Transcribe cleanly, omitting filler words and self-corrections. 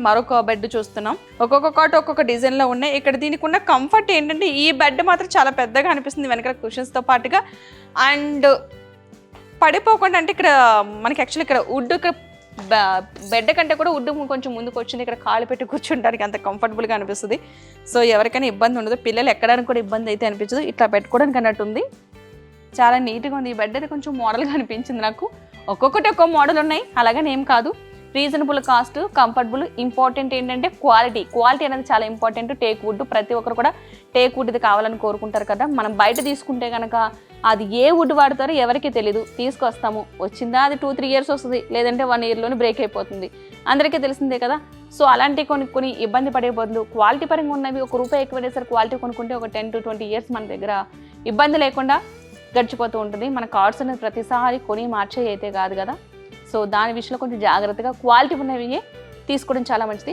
మరొక బెడ్ చూస్తున్నాం. ఒక్కొక్క కాట్ ఒక్కొక్క డిజైన్లో ఉన్నాయి. ఇక్కడ దీనికి ఉన్న కంఫర్ట్ ఏంటంటే ఈ బెడ్ మాత్రం చాలా పెద్దగా అనిపిస్తుంది వెనకాల కుషన్స్తో పాటుగా. అండ్ పడిపోకుండా అంటే ఇక్కడ మనకి యాక్చువల్లీ ఇక్కడ వుడ్ బెడ్ కంటే కూడా వుడ్ కొంచెం ముందుకు వచ్చింది. ఇక్కడ కాలు పెట్టి కూర్చుంటానికి అంత కంఫర్టబుల్గా అనిపిస్తుంది. సో ఎవరికైనా ఇబ్బంది ఉండదు, పిల్లలు ఎక్కడానికి కూడా ఇబ్బంది అయితే అనిపించదు. ఇట్లా పెట్టుకోవడానికి అన్నట్టు ఉంది. చాలా నీట్గా ఉంది. ఈ బెడ్ అయితే కొంచెం మోడల్గా అనిపించింది నాకు. ఒక్కొక్కటి ఒక్కో మోడల్ ఉన్నాయి, అలాగని ఏం కాదు. Reasonable cost, comfortable. ఇంపార్టెంట్ ఏంటంటే క్వాలిటీ అనేది చాలా ఇంపార్టెంట్. టేక్ వుడ్ ప్రతి ఒక్కరు కూడా టేక్ వుడ్ ఇది కావాలని కోరుకుంటారు కదా. మనం బయట తీసుకుంటే కనుక అది ఏ వుడ్ వాడతారో ఎవరికి తెలీదు. తీసుకొస్తాము, వచ్చిందా అది 2-3 ఇయర్స్ వస్తుంది, లేదంటే 1 ఇయర్లోనే బ్రేక్ అయిపోతుంది, అందరికీ తెలిసిందే కదా. సో అలాంటి కొన్ని ఇబ్బంది పడే బదులు క్వాలిటీ పరంగా ఉన్నవి ₹1 ఎక్కువ వేసారు క్వాలిటీ కొనుక్కుంటే ఒక 10-20 ఇయర్స్ మన దగ్గర ఇబ్బంది లేకుండా గడిచిపోతూ ఉంటుంది. మన కార్డ్స్ అనేది ప్రతిసారి కొని మార్చే అయితే కాదు కదా. సో దాని విషయంలో కొంచెం జాగ్రత్తగా క్వాలిటీ ఉన్నవి తీసుకోవడం చాలా మంచిది.